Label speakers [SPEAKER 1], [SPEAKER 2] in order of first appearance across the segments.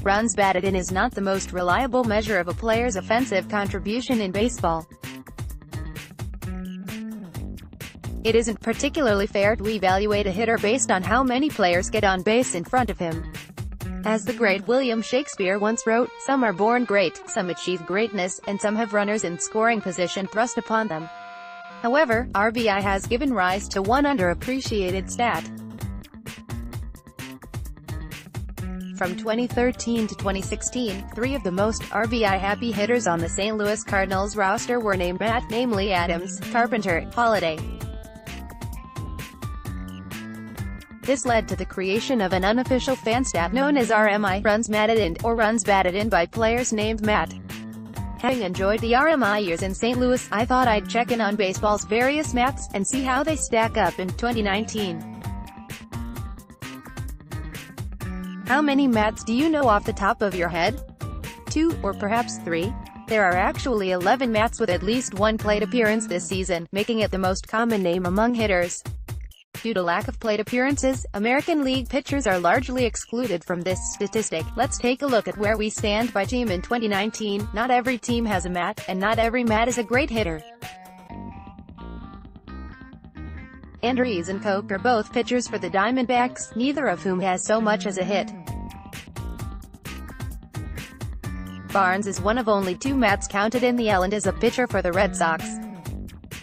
[SPEAKER 1] runs batted in is not the most reliable measure of a player's offensive contribution in baseball. It isn't particularly fair to evaluate a hitter based on how many players get on base in front of him. As the great William Shakespeare once wrote, "Some are born great, some achieve greatness, and some have runners in scoring position thrust upon them." However, RBI has given rise to one underappreciated stat. From 2013 to 2016, 3 of the most RBI-happy hitters on the St. Louis Cardinals roster were named Matt, namely Adams, Carpenter, Holliday. This led to the creation of an unofficial fan stat known as RMI, runs matted in, or runs batted in by players named Matt. Having enjoyed the RMI years in St. Louis, I thought I'd check in on baseball's various Matts, and see how they stack up in 2019. How many Matts do you know off the top of your head? 2, or perhaps 3? There are actually 11 Matts with at least one plate appearance this season, making it the most common name among hitters. Due to lack of plate appearances, American League pitchers are largely excluded from this statistic. Let's take a look at where we stand by team in 2019. Not every team has a Matt, and not every Matt is a great hitter. Andrees and Koch are both pitchers for the Diamondbacks, neither of whom has so much as a hit. Barnes is one of only 2 Matts counted in the L and is a pitcher for the Red Sox.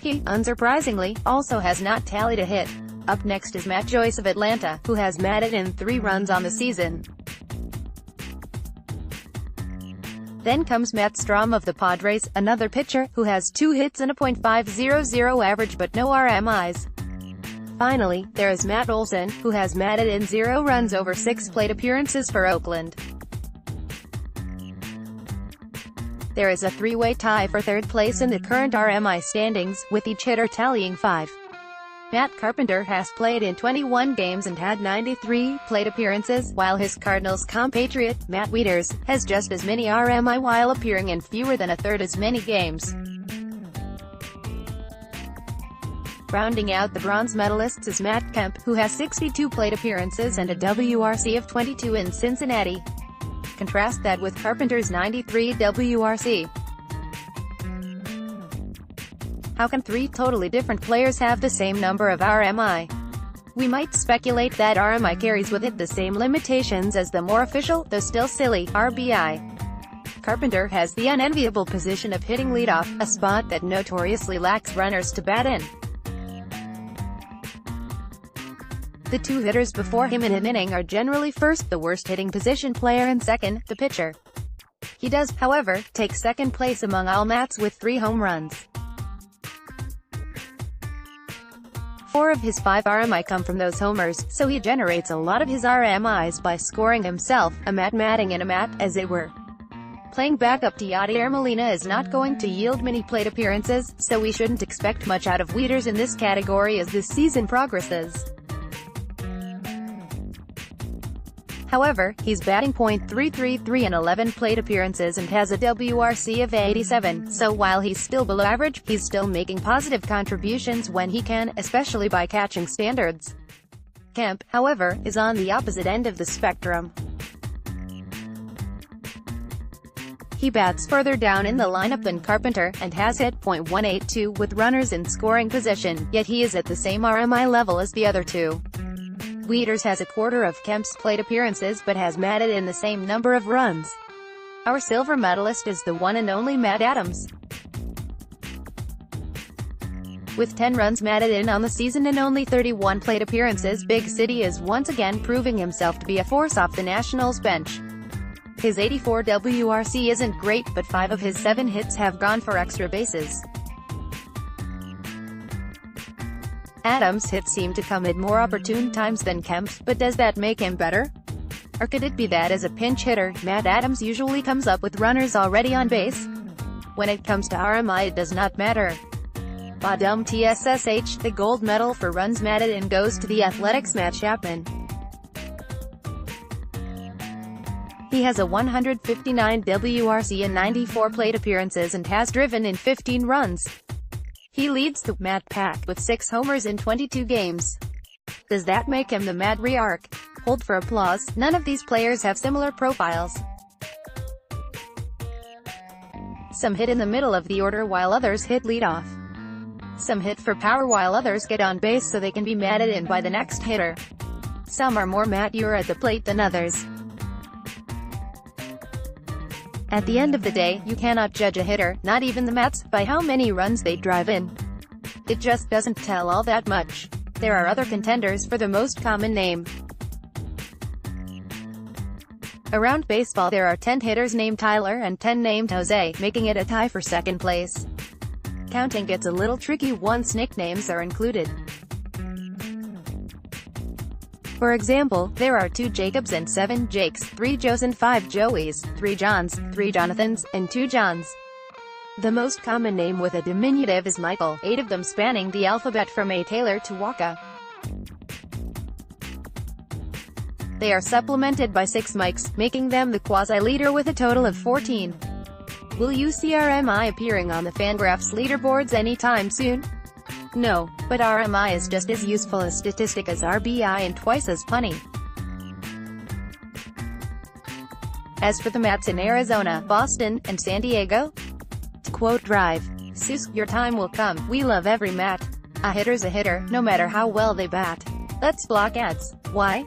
[SPEAKER 1] He, unsurprisingly, also has not tallied a hit. Up next is Matt Joyce of Atlanta, who has matted in 3 runs on the season. Then comes Matt Strom of the Padres, another pitcher, who has 2 hits and a .500 average but no RMIs. Finally, there is Matt Olson, who has matted in 0 runs over 6 plate appearances for Oakland. There is a 3-way tie for third place in the current RMI standings, with each hitter tallying 5. Matt Carpenter has played in 21 games and had 93 plate appearances, while his Cardinals compatriot, Matt Wieters, has just as many RMI while appearing in fewer than a third as many games. Rounding out the bronze medalists is Matt Kemp, who has 62 plate appearances and a WRC of 22 in Cincinnati. Contrast that with Carpenter's 93 WRC. How can 3 totally different players have the same number of RMI? We might speculate that RMI carries with it the same limitations as the more official, though still silly, RBI. Carpenter has the unenviable position of hitting leadoff, a spot that notoriously lacks runners to bat in. The 2 hitters before him in an inning are generally first the worst hitting position player and second, the pitcher. He does, however, take second place among all Matts with 3 home runs. 4 of his 5 RMI come from those homers, so he generates a lot of his RMIs by scoring himself, a matting in a Matt, as it were. Playing backup to Yadier Molina is not going to yield many plate appearances, so we shouldn't expect much out of Wieters in this category as this season progresses. However, he's batting .333 in 11 plate appearances and has a WRC of 87, so while he's still below average, he's still making positive contributions when he can, especially by catching standards. Kemp, however, is on the opposite end of the spectrum. He bats further down in the lineup than Carpenter, and has hit .182 with runners in scoring position, yet he is at the same RMI level as the other 2. Wieters has a quarter of Kemp's plate appearances but has matted in the same number of runs. Our silver medalist is the one and only Matt Adams. With 10 runs matted in on the season and only 31 plate appearances, Big City is once again proving himself to be a force off the Nationals bench. His 84 WRC isn't great, but 5 of his 7 hits have gone for extra bases. Adams' hits seem to come at more opportune times than Kemp's, but does that make him better? Or could it be that as a pinch hitter, Matt Adams usually comes up with runners already on base? When it comes to RMI, it does not matter. Badum TSSH, the gold medal for runs matted in goes to the Athletics' Matt Chapman. He has a 159 WRC and 94 plate appearances and has driven in 15 runs. He leads the Matt pack with 6 homers in 22 games. Does that make him the Matt Rearch? Hold for applause. None of these players have similar profiles. Some hit in the middle of the order while others hit leadoff. Some hit for power while others get on base so they can be matted in by the next hitter. Some are more mature at the plate than others. At the end of the day, you cannot judge a hitter, not even the Mets, by how many runs they drive in. It just doesn't tell all that much. There are other contenders for the most common name. Around baseball there are 10 hitters named Tyler and 10 named Jose, making it a tie for second place. Counting gets a little tricky once nicknames are included. For example, there are 2 Jacobs and 7 Jakes, 3 Joes and 5 Joeys, 3 Johns, 3 Jonathans, and 2 Johns. The most common name with a diminutive is Michael, 8 of them spanning the alphabet from A. Taylor to Waka. They are supplemented by 6 Mikes, making them the quasi-leader with a total of 14. Will you see RMI appearing on the Fangraphs leaderboards anytime soon? No, but RMI is just as useful a statistic as RBI and twice as punny. As for the Mets in Arizona, Boston, and San Diego, to quote Drive, "Sus, your time will come, we love every Met. A hitter's a hitter, no matter how well they bat. Let's block ads. Why?